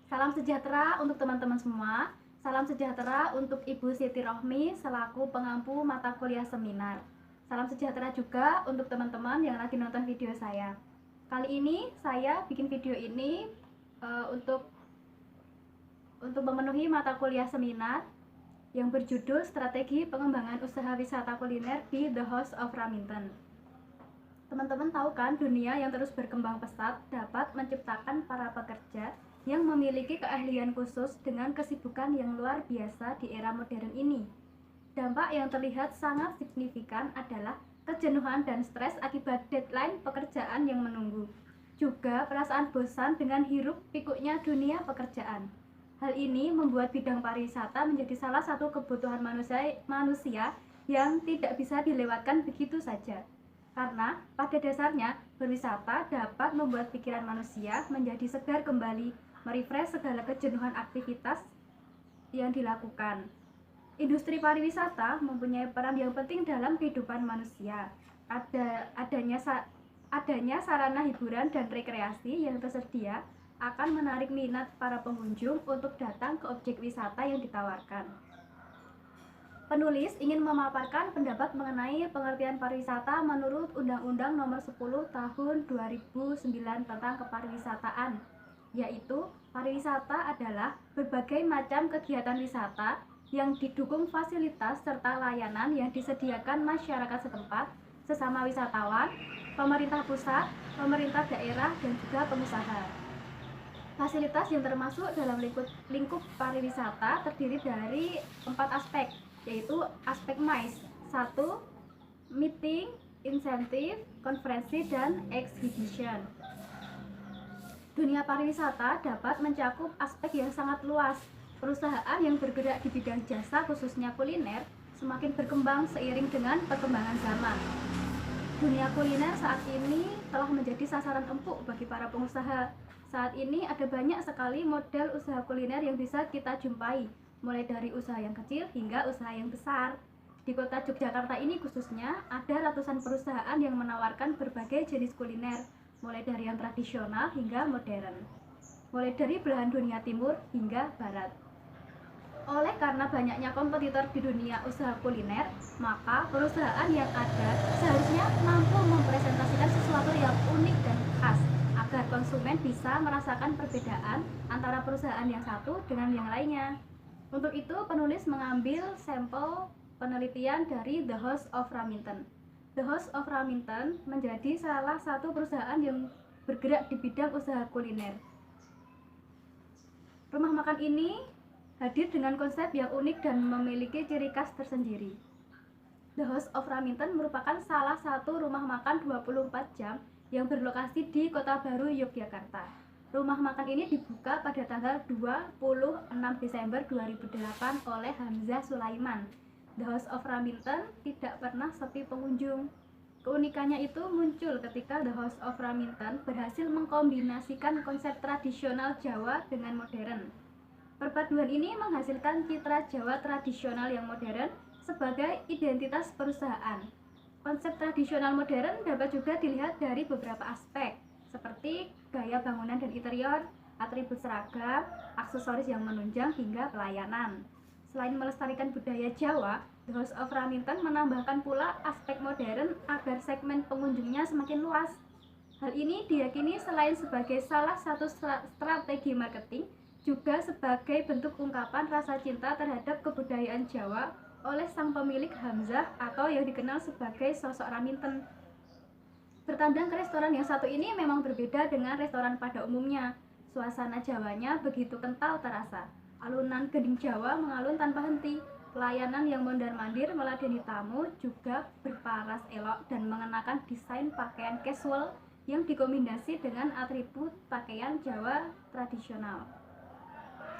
Salam sejahtera untuk teman-teman semua. Salam sejahtera untuk Ibu Siti Rohmi selaku pengampu mata kuliah seminar. Salam sejahtera juga untuk teman-teman yang lagi nonton video saya. Kali ini saya bikin video ini untuk memenuhi mata kuliah seminar yang berjudul Strategi Pengembangan Usaha Wisata Kuliner di The House of Raminten. Teman-teman tahu kan, dunia yang terus berkembang pesat dapat menciptakan para pekerja yang memiliki keahlian khusus dengan kesibukan yang luar biasa di era modern ini. Dampak yang terlihat sangat signifikan adalah kejenuhan dan stres akibat deadline pekerjaan yang menunggu. Juga perasaan bosan dengan hiruk pikuknya dunia pekerjaan. Hal ini membuat bidang pariwisata menjadi salah satu kebutuhan manusia yang tidak bisa dilewatkan begitu saja. Karena pada dasarnya berwisata dapat membuat pikiran manusia menjadi segar kembali, merefresh segala kejenuhan aktivitas yang dilakukan. Industri pariwisata mempunyai peran yang penting dalam kehidupan manusia. Adanya sarana hiburan dan rekreasi yang tersedia akan menarik minat para pengunjung untuk datang ke objek wisata yang ditawarkan. Penulis ingin memaparkan pendapat mengenai pengertian pariwisata menurut Undang-Undang Nomor 10 Tahun 2009 tentang Kepariwisataan, yaitu pariwisata adalah berbagai macam kegiatan wisata yang didukung fasilitas serta layanan yang disediakan masyarakat setempat, sesama wisatawan, pemerintah pusat, pemerintah daerah, dan juga pengusaha. Fasilitas yang termasuk dalam lingkup pariwisata terdiri dari 4 aspek, yaitu aspek MICE. 1. Meeting, insentif, konferensi, dan exhibition. Dunia pariwisata dapat mencakup aspek yang sangat luas. Perusahaan yang bergerak di bidang jasa khususnya kuliner semakin berkembang seiring dengan perkembangan zaman. Dunia kuliner saat ini telah menjadi sasaran empuk bagi para pengusaha. Saat ini ada banyak sekali model usaha kuliner yang bisa kita jumpai, mulai dari usaha yang kecil hingga usaha yang besar. Di kota Yogyakarta ini khususnya ada ratusan perusahaan yang menawarkan berbagai jenis kuliner, mulai dari yang tradisional hingga modern, mulai dari belahan dunia timur hingga barat. Oleh karena banyaknya kompetitor di dunia usaha kuliner, maka perusahaan yang ada seharusnya mampu mempresentasikan sesuatu yang unik dan khas agar konsumen bisa merasakan perbedaan antara perusahaan yang satu dengan yang lainnya. Untuk itu, penulis mengambil sampel penelitian dari The House of Raminten. The House of Raminten menjadi salah satu perusahaan yang bergerak di bidang usaha kuliner. Rumah makan ini hadir dengan konsep yang unik dan memiliki ciri khas tersendiri. The House of Raminten merupakan salah satu rumah makan 24 jam yang berlokasi di Kota Baru, Yogyakarta. Rumah makan ini dibuka pada tanggal 26 Desember 2008 oleh Hamzah Sulaiman. The House of Raminten tidak pernah sepi pengunjung. Keunikannya itu muncul ketika The House of Raminten berhasil mengkombinasikan konsep tradisional Jawa dengan modern. Perpaduan ini menghasilkan citra Jawa tradisional yang modern sebagai identitas perusahaan. Konsep tradisional modern dapat juga dilihat dari beberapa aspek, seperti gaya bangunan dan interior, atribut seragam, aksesoris yang menunjang, hingga pelayanan. Selain melestarikan budaya Jawa, The House of Raminten menambahkan pula aspek modern agar segmen pengunjungnya semakin luas. Hal ini diyakini selain sebagai salah satu strategi marketing, juga sebagai bentuk ungkapan rasa cinta terhadap kebudayaan Jawa oleh sang pemilik Hamzah atau yang dikenal sebagai sosok Raminten. Bertandang ke restoran yang satu ini memang berbeda dengan restoran pada umumnya. Suasana Jawanya begitu kental terasa. Alunan gending Jawa mengalun tanpa henti. Pelayanan yang mondar-mandir meladeni tamu juga berparas elok dan mengenakan desain pakaian casual yang dikombinasi dengan atribut pakaian Jawa tradisional.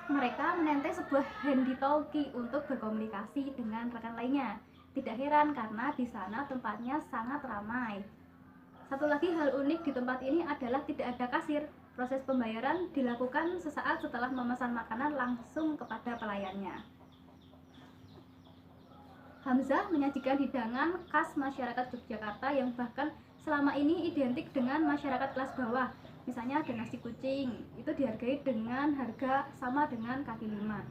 Mereka menenteng sebuah handy-talkie untuk berkomunikasi dengan rekan lainnya. Tidak heran karena di sana tempatnya sangat ramai. Satu lagi hal unik di tempat ini adalah tidak ada kasir. Proses pembayaran dilakukan sesaat setelah memesan makanan langsung kepada pelayannya. Hamzah menyajikan hidangan khas masyarakat Yogyakarta yang bahkan selama ini identik dengan masyarakat kelas bawah. Misalnya ada nasi kucing, itu dihargai dengan harga sama dengan kaki lima.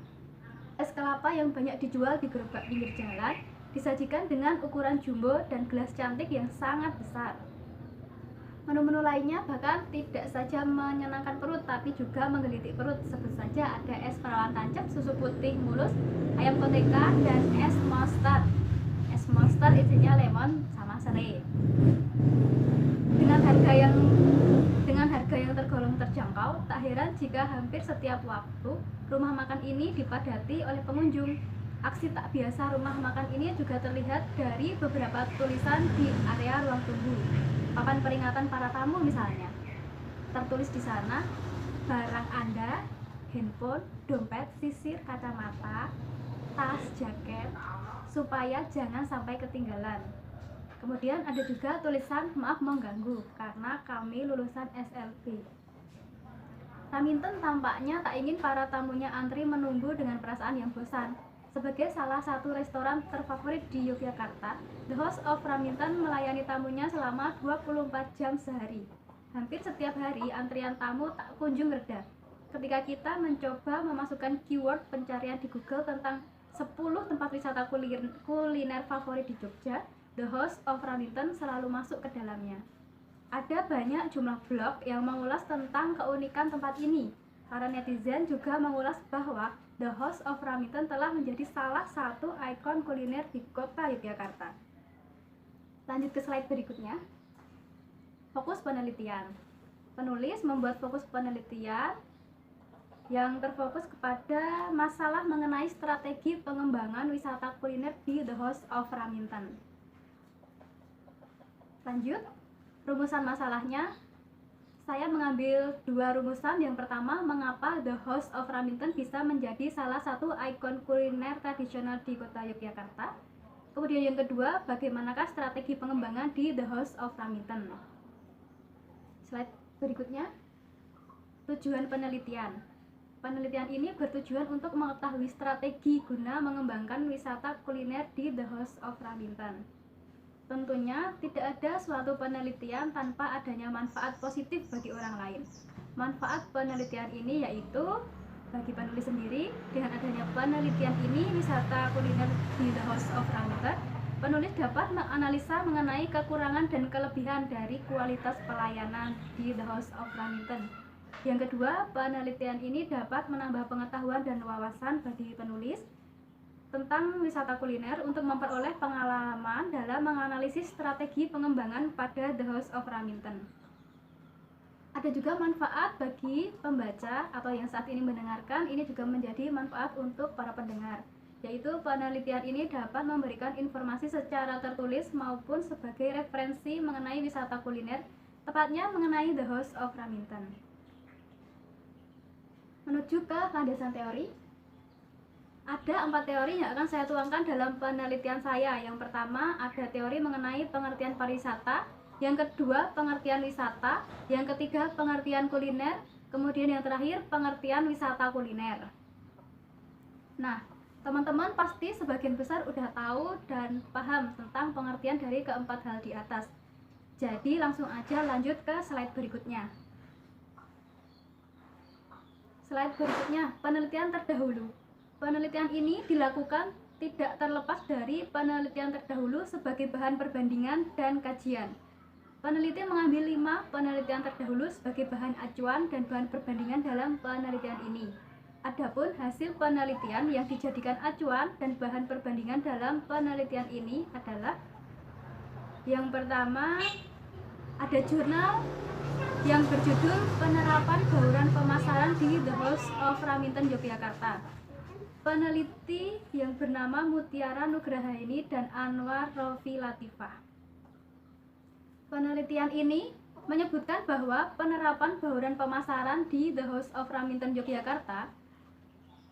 Es kelapa yang banyak dijual di gerobak pinggir jalan disajikan dengan ukuran jumbo dan gelas cantik yang sangat besar. Menu-menu lainnya bahkan tidak saja menyenangkan perut tapi juga menggelitik perut. Sebut saja ada es perawan tancap, susu putih mulus, ayam koteka, dan es mustard. Es mustard isinya lemon sama serai. Dengan harga yang tergolong terjangkau, tak heran jika hampir setiap waktu rumah makan ini dipadati oleh pengunjung. Aksi tak biasa rumah makan ini juga terlihat dari beberapa tulisan di area ruang tunggu. Papan peringatan para tamu misalnya. Tertulis di sana, barang Anda, handphone, dompet, sisir, kacamata, tas, jaket, supaya jangan sampai ketinggalan. Kemudian ada juga tulisan maaf mengganggu karena kami lulusan SLB. Raminten tampaknya tak ingin para tamunya antri menunggu dengan perasaan yang bosan. Sebagai salah satu restoran terfavorit di Yogyakarta, The House of Raminten melayani tamunya selama 24 jam sehari. Hampir setiap hari antrian tamu tak kunjung reda. Ketika kita mencoba memasukkan keyword pencarian di Google tentang 10 tempat wisata kuliner favorit di Jogja, The House of Raminten selalu masuk ke dalamnya. Ada banyak jumlah blog yang mengulas tentang keunikan tempat ini. Para netizen juga mengulas bahwa The House of Raminten telah menjadi salah satu ikon kuliner di kota Yogyakarta. Lanjut ke slide berikutnya. Fokus penelitian. Penulis membuat fokus penelitian yang terfokus kepada masalah mengenai strategi pengembangan wisata kuliner di The House of Raminten. Lanjut, rumusan masalahnya. Saya mengambil dua rumusan. Yang pertama, mengapa The House of Raminten bisa menjadi salah satu ikon kuliner tradisional di kota Yogyakarta. Kemudian yang kedua, bagaimanakah strategi pengembangan di The House of Raminten. Slide berikutnya. Tujuan penelitian. Penelitian ini bertujuan untuk mengetahui strategi guna mengembangkan wisata kuliner di The House of Raminten. Tentunya tidak ada suatu penelitian tanpa adanya manfaat positif bagi orang lain. Manfaat penelitian ini yaitu bagi penulis sendiri. Dengan adanya penelitian ini, wisata kuliner di The House of Raminten, penulis dapat menganalisa mengenai kekurangan dan kelebihan dari kualitas pelayanan di The House of Raminten. Yang kedua, penelitian ini dapat menambah pengetahuan dan wawasan bagi penulis tentang wisata kuliner untuk memperoleh pengalaman dalam menganalisis strategi pengembangan pada The House of Raminten. Ada juga manfaat bagi pembaca atau yang saat ini mendengarkan. Ini juga menjadi manfaat untuk para pendengar, yaitu penelitian ini dapat memberikan informasi secara tertulis maupun sebagai referensi mengenai wisata kuliner, tepatnya mengenai The House of Raminten. Menuju ke landasan teori. Ada 4 teori yang akan saya tuangkan dalam penelitian saya. Yang pertama, ada teori mengenai pengertian pariwisata. Yang kedua, pengertian wisata. Yang ketiga, pengertian kuliner. Kemudian yang terakhir, pengertian wisata kuliner. Nah, teman-teman pasti sebagian besar udah tahu dan paham tentang pengertian dari keempat hal di atas. Jadi langsung aja lanjut ke slide berikutnya. Slide berikutnya, penelitian terdahulu. Penelitian ini dilakukan tidak terlepas dari penelitian terdahulu sebagai bahan perbandingan dan kajian. Peneliti mengambil 5 penelitian terdahulu sebagai bahan acuan dan bahan perbandingan dalam penelitian ini. Adapun hasil penelitian yang dijadikan acuan dan bahan perbandingan dalam penelitian ini adalah: yang pertama, ada jurnal yang berjudul Penerapan Bauran Pemasaran di The House of Raminten Yogyakarta. Peneliti yang bernama Mutiara Nugrahaini dan Anwar Rofi Latifah. Penelitian ini menyebutkan bahwa penerapan bauran pemasaran di The House of Raminten Yogyakarta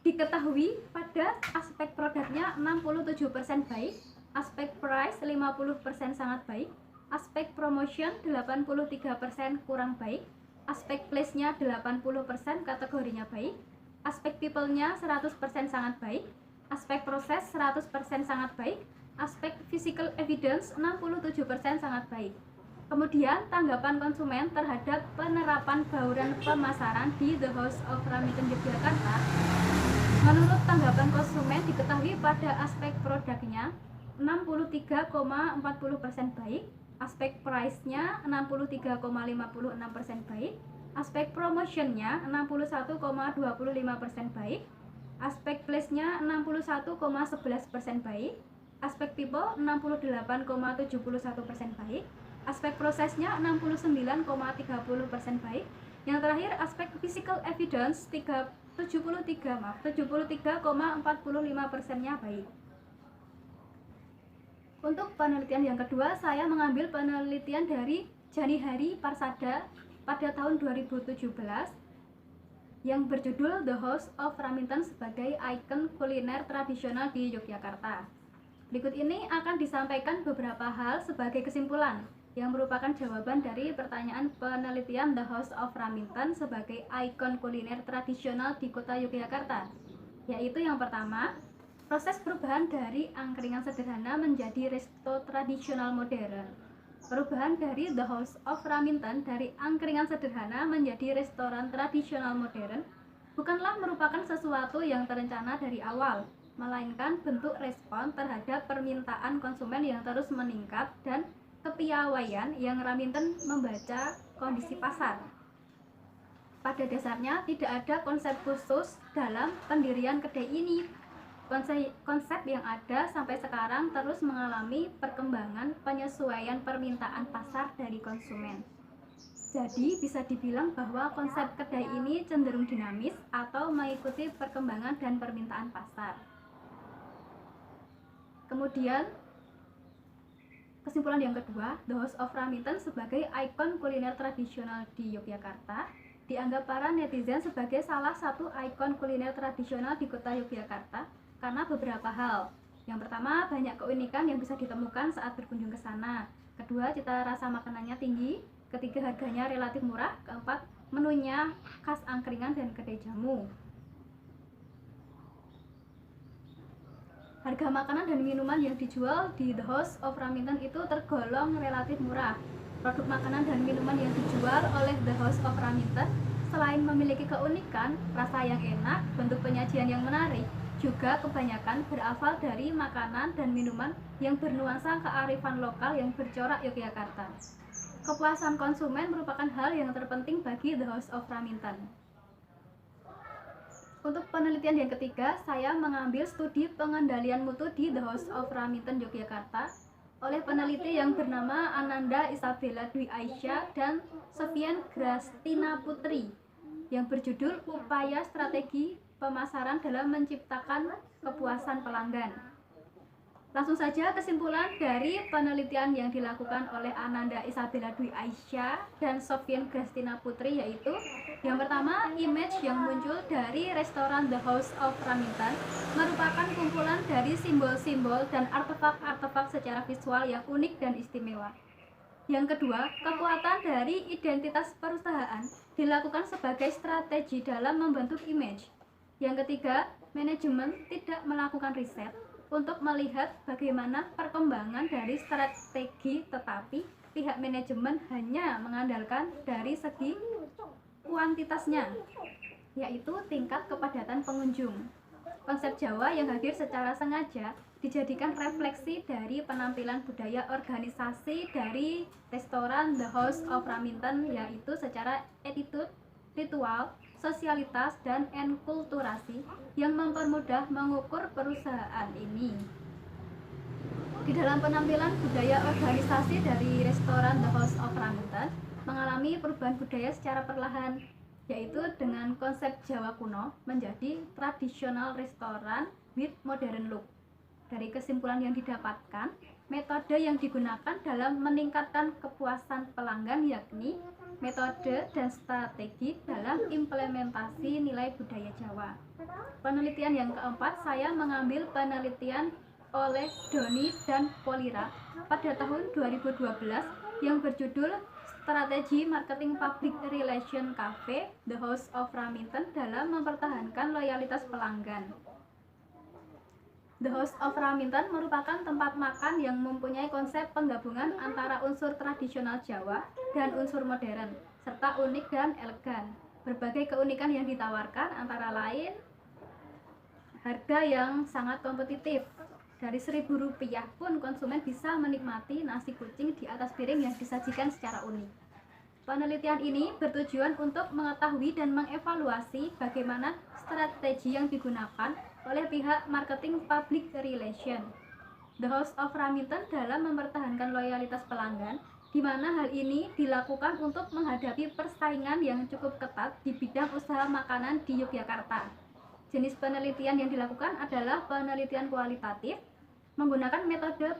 diketahui pada aspek produknya 67% baik, aspek price 50% sangat baik, aspek promotion 83% kurang baik, aspek place-nya 80% kategorinya baik, aspek people-nya 100% sangat baik, aspek proses 100% sangat baik, aspek physical evidence 67% sangat baik. Kemudian tanggapan konsumen terhadap penerapan bauran pemasaran di The House of Raminten Yogyakarta. Menurut tanggapan konsumen diketahui pada aspek produknya 63,40% baik, aspek price-nya 63,56% baik, aspek promotionnya 61,25% baik, aspek place-nya 61,11% baik, aspek people 68,71% baik, aspek prosesnya 69,30% baik. Yang terakhir aspek physical evidence 73,45%-nya baik. Untuk penelitian yang kedua, saya mengambil penelitian dari Janihari Parsada pada tahun 2017 yang berjudul The House of Raminten sebagai ikon kuliner tradisional di Yogyakarta. Berikut ini akan disampaikan beberapa hal sebagai kesimpulan yang merupakan jawaban dari pertanyaan penelitian The House of Raminten sebagai ikon kuliner tradisional di kota Yogyakarta, yaitu yang pertama, proses perubahan dari angkringan sederhana menjadi resto tradisional modern. Perubahan dari The House of Raminten dari angkringan sederhana menjadi restoran tradisional modern bukanlah merupakan sesuatu yang terencana dari awal, melainkan bentuk respon terhadap permintaan konsumen yang terus meningkat dan kepiawaian yang Raminten membaca kondisi pasar. Pada dasarnya tidak ada konsep khusus dalam pendirian kedai ini. Konsep yang ada sampai sekarang terus mengalami perkembangan penyesuaian permintaan pasar dari konsumen. Jadi bisa dibilang bahwa konsep kedai ini cenderung dinamis atau mengikuti perkembangan dan permintaan pasar. Kemudian kesimpulan yang kedua, The House of Raminten sebagai ikon kuliner tradisional di Yogyakarta dianggap para netizen sebagai salah satu ikon kuliner tradisional di kota Yogyakarta karena beberapa hal. Yang pertama, banyak keunikan yang bisa ditemukan saat berkunjung ke sana. Kedua, cita rasa makanannya tinggi. Ketiga, harganya relatif murah. Keempat, menunya khas angkringan dan kedai jamu. Harga makanan dan minuman yang dijual di The House of Raminten itu tergolong relatif murah. Produk makanan dan minuman yang dijual oleh The House of Raminten selain memiliki keunikan, rasa yang enak, bentuk penyajian yang menarik, juga kebanyakan berasal dari makanan dan minuman yang bernuansa kearifan lokal yang bercorak Yogyakarta. Kepuasan konsumen merupakan hal yang terpenting bagi The House of Raminten. Untuk penelitian yang ketiga, saya mengambil studi pengendalian mutu di The House of Raminten Yogyakarta oleh peneliti yang bernama Ananda Isabella Dwi Aisyah dan Sofian Grastina Putri yang berjudul Upaya Strategi Pemasaran dalam Menciptakan Kepuasan Pelanggan. Langsung saja kesimpulan dari penelitian yang dilakukan oleh Ananda Isabella Dwi Aisyah dan Sofian Grastina Putri, yaitu yang pertama, image yang muncul dari restoran The House of Raminten merupakan kumpulan dari simbol-simbol dan artefak-artefak secara visual yang unik dan istimewa. Yang kedua, kekuatan dari identitas perusahaan dilakukan sebagai strategi dalam membentuk image. Yang ketiga, manajemen tidak melakukan riset untuk melihat bagaimana perkembangan dari strategi, tetapi pihak manajemen hanya mengandalkan dari segi kuantitasnya, yaitu tingkat kepadatan pengunjung. Konsep Jawa yang hadir secara sengaja dijadikan refleksi dari penampilan budaya organisasi dari restoran The House of Raminten, yaitu secara attitude, ritual, sosialitas, dan enkulturasi yang mempermudah mengukur perusahaan ini. Di dalam penampilan budaya organisasi dari restoran The House of Raminten mengalami perubahan budaya secara perlahan, yaitu dengan konsep Jawa kuno menjadi tradisional restoran with modern look. Dari kesimpulan yang didapatkan, metode yang digunakan dalam meningkatkan kepuasan pelanggan yakni metode dan strategi dalam implementasi nilai budaya Jawa. Penelitian yang keempat, saya mengambil penelitian oleh Doni dan Polira pada tahun 2012 yang berjudul Strategi Marketing Public Relation Cafe The House of Raminten dalam mempertahankan loyalitas pelanggan. The House of Raminten merupakan tempat makan yang mempunyai konsep penggabungan antara unsur tradisional Jawa dan unsur modern, serta unik dan elegan. Berbagai keunikan yang ditawarkan antara lain harga yang sangat kompetitif. Dari Rp1.000 pun konsumen bisa menikmati nasi kucing di atas piring yang disajikan secara unik. Penelitian ini bertujuan untuk mengetahui dan mengevaluasi bagaimana strategi yang digunakan oleh pihak marketing public relation The House of Raminten dalam mempertahankan loyalitas pelanggan, di mana hal ini dilakukan untuk menghadapi persaingan yang cukup ketat di bidang usaha makanan di Yogyakarta. Jenis penelitian yang dilakukan adalah penelitian kualitatif, menggunakan metode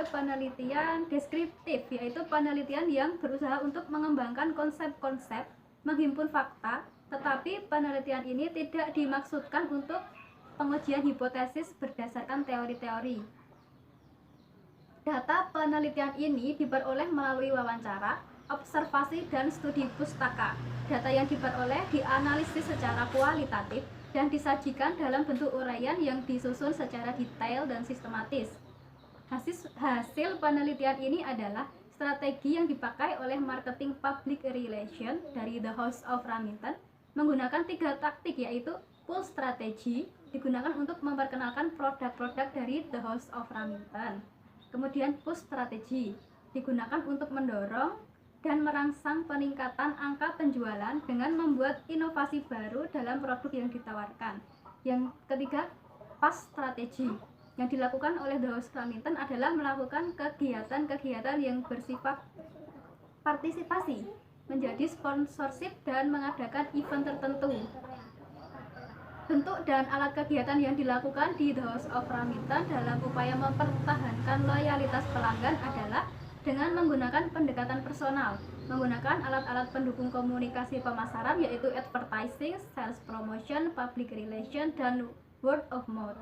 penelitian deskriptif, yaitu penelitian yang berusaha untuk mengembangkan konsep-konsep, menghimpun fakta, tetapi penelitian ini tidak dimaksudkan untuk pengujian hipotesis berdasarkan teori-teori. Data penelitian ini diperoleh melalui wawancara, observasi, dan studi pustaka. Data yang diperoleh dianalisis secara kualitatif dan disajikan dalam bentuk uraian yang disusun secara detail dan sistematis. Hasil penelitian ini adalah strategi yang dipakai oleh marketing public relation dari The House of Raminten menggunakan 3 taktik, yaitu pull strategy digunakan untuk memperkenalkan produk-produk dari The House of Raminten. Kemudian push strategy digunakan untuk mendorong dan merangsang peningkatan angka penjualan dengan membuat inovasi baru dalam produk yang ditawarkan. Yang ketiga, push strategy yang dilakukan oleh The House of Raminten adalah melakukan kegiatan-kegiatan yang bersifat partisipasi, menjadi sponsorship dan mengadakan event tertentu. Bentuk dan alat kegiatan yang dilakukan di The House of Raminten dalam upaya mempertahankan loyalitas pelanggan adalah dengan menggunakan pendekatan personal, menggunakan alat-alat pendukung komunikasi pemasaran yaitu advertising, sales promotion, public relation, dan word of mouth.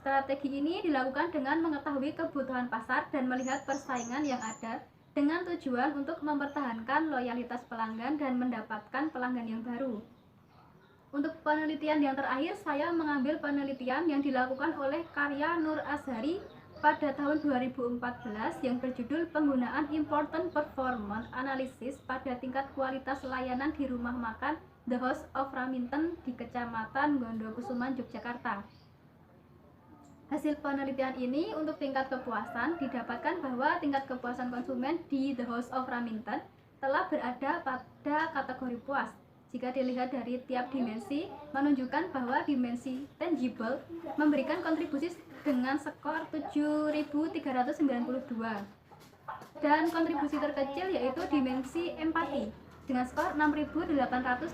Strategi ini dilakukan dengan mengetahui kebutuhan pasar dan melihat persaingan yang ada dengan tujuan untuk mempertahankan loyalitas pelanggan dan mendapatkan pelanggan yang baru. Untuk penelitian yang terakhir, saya mengambil penelitian yang dilakukan oleh karya Nur Azhari pada tahun 2014 yang berjudul Penggunaan Important Performance Analysis pada tingkat kualitas layanan di rumah makan The House of Raminten di Kecamatan Gondokusuman, Yogyakarta. Hasil penelitian ini untuk tingkat kepuasan didapatkan bahwa tingkat kepuasan konsumen di The House of Raminten telah berada pada kategori puas. Jika dilihat dari tiap dimensi, menunjukkan bahwa dimensi tangible memberikan kontribusi dengan skor 7.392 dan kontribusi terkecil yaitu dimensi empati dengan skor 6.830.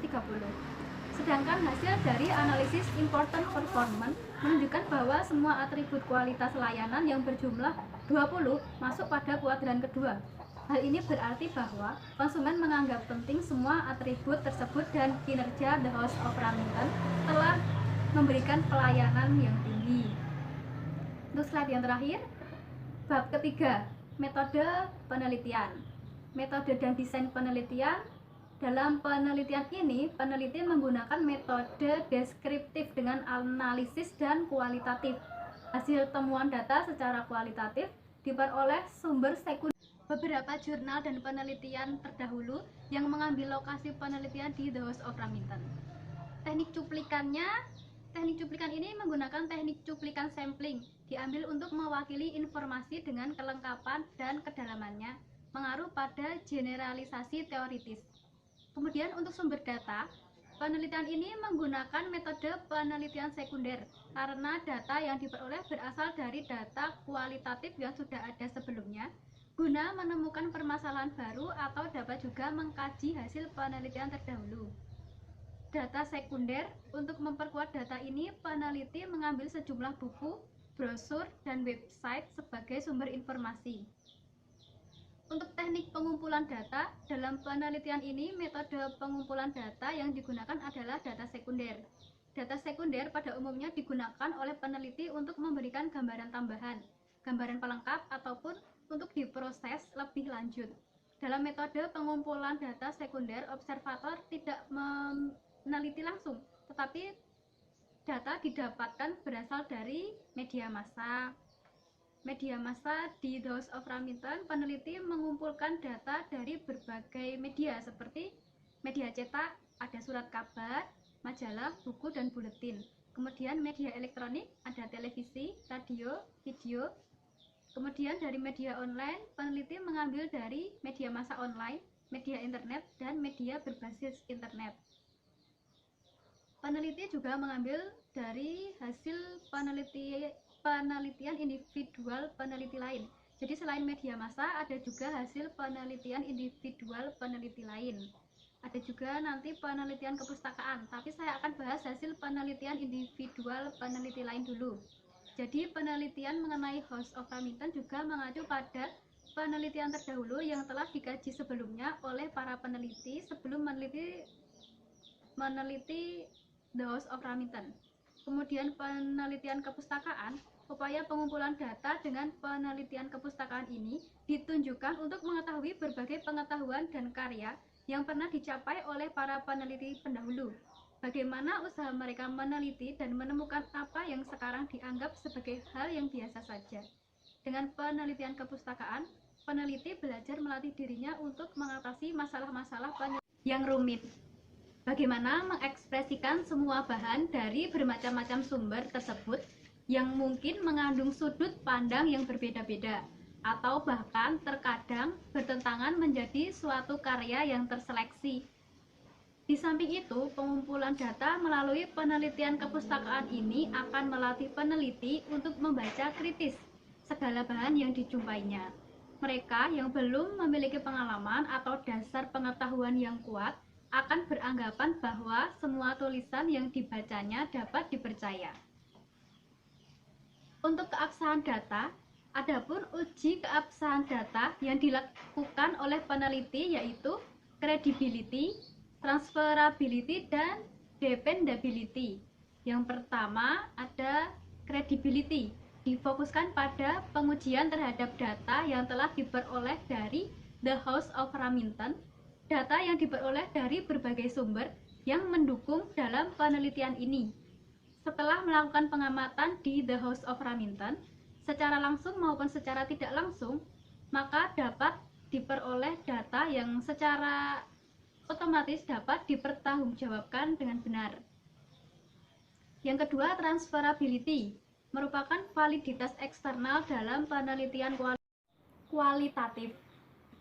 Sedangkan hasil dari analisis important performance menunjukkan bahwa semua atribut kualitas layanan yang berjumlah 20 masuk pada kuadran kedua. Hal ini berarti bahwa konsumen menganggap penting semua atribut tersebut dan kinerja The House of Raminten telah memberikan pelayanan yang tinggi. Untuk slide yang terakhir, bab ketiga, metode penelitian. Metode dan desain penelitian. Dalam penelitian ini, peneliti menggunakan metode deskriptif dengan analisis dan kualitatif. Hasil temuan data secara kualitatif diperoleh sumber sekunder. Beberapa jurnal dan penelitian terdahulu yang mengambil lokasi penelitian di The House of Raminten. Teknik cuplikan ini menggunakan teknik cuplikan sampling, diambil untuk mewakili informasi dengan kelengkapan dan kedalamannya, mengaruh pada generalisasi teoritis. Kemudian untuk sumber data, penelitian ini menggunakan metode penelitian sekunder karena data yang diperoleh berasal dari data kualitatif yang sudah ada sebelumnya, guna menemukan permasalahan baru atau dapat juga mengkaji hasil penelitian terdahulu. Data sekunder, untuk memperkuat data ini, peneliti mengambil sejumlah buku, brosur, dan website sebagai sumber informasi. Untuk teknik pengumpulan data, dalam penelitian ini metode pengumpulan data yang digunakan adalah data sekunder. Data sekunder pada umumnya digunakan oleh peneliti untuk memberikan gambaran tambahan, gambaran pelengkap, ataupun untuk diproses lebih lanjut. Dalam metode pengumpulan data sekunder, observator tidak meneliti langsung, tetapi Data didapatkan berasal dari media massa. Media massa di The House of Raminten, peneliti mengumpulkan data dari berbagai media seperti media cetak, ada surat kabar, majalah, buku, dan buletin. Kemudian media elektronik, ada televisi, radio, video. Kemudian dari media online, peneliti mengambil dari media massa online, media internet, dan media berbasis internet. Peneliti juga mengambil dari hasil penelitian individual peneliti lain. Jadi selain media massa, ada juga hasil penelitian individual peneliti lain. Ada juga nanti penelitian kepustakaan, tapi saya akan bahas hasil penelitian individual peneliti lain dulu. Jadi penelitian mengenai House of Raminten juga mengacu pada penelitian terdahulu yang telah dikaji sebelumnya oleh para peneliti sebelum meneliti The House of Raminten. Kemudian penelitian kepustakaan, upaya pengumpulan data dengan penelitian kepustakaan ini ditunjukkan untuk mengetahui berbagai pengetahuan dan karya yang pernah dicapai oleh para peneliti pendahulu. Bagaimana usaha mereka meneliti dan menemukan apa yang sekarang dianggap sebagai hal yang biasa saja. Dengan penelitian kepustakaan, peneliti belajar melatih dirinya untuk mengatasi masalah-masalah yang rumit. Bagaimana mengekspresikan semua bahan dari bermacam-macam sumber tersebut yang mungkin mengandung sudut pandang yang berbeda-beda atau bahkan terkadang bertentangan menjadi suatu karya yang terseleksi. Di samping itu, pengumpulan data melalui penelitian kepustakaan ini akan melatih peneliti untuk membaca kritis segala bahan yang dijumpainya. Mereka yang belum memiliki pengalaman atau dasar pengetahuan yang kuat akan beranggapan bahwa semua tulisan yang dibacanya dapat dipercaya. Untuk keabsahan data, adapun uji keabsahan data yang dilakukan oleh peneliti yaitu credibility, transferability, dan dependability. Yang pertama ada credibility, difokuskan pada pengujian terhadap data yang telah diperoleh dari The House of Raminten. Data yang diperoleh dari berbagai sumber yang mendukung dalam penelitian ini. Setelah melakukan pengamatan di The House of Raminten, secara langsung maupun secara tidak langsung, maka dapat diperoleh data yang secara otomatis dapat dipertanggungjawabkan dengan benar. Yang kedua, transferability, merupakan validitas eksternal dalam penelitian kualitatif.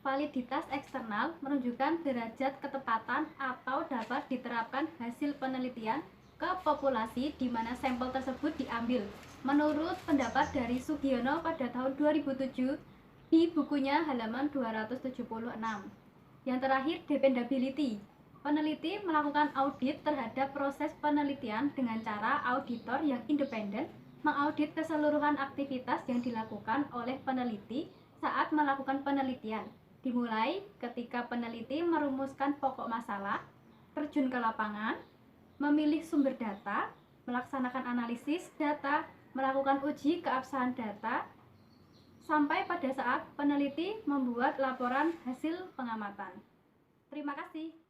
Validitas eksternal menunjukkan derajat ketepatan atau dapat diterapkan hasil penelitian ke populasi di mana sampel tersebut diambil. Menurut pendapat dari Sugiono pada tahun 2007 di bukunya halaman 276. Yang terakhir, dependability. Peneliti melakukan audit terhadap proses penelitian dengan cara auditor yang independen mengaudit keseluruhan aktivitas yang dilakukan oleh peneliti saat melakukan penelitian. Dimulai ketika peneliti merumuskan pokok masalah, terjun ke lapangan, memilih sumber data, melaksanakan analisis data, melakukan uji keabsahan data, sampai pada saat peneliti membuat laporan hasil pengamatan. Terima kasih.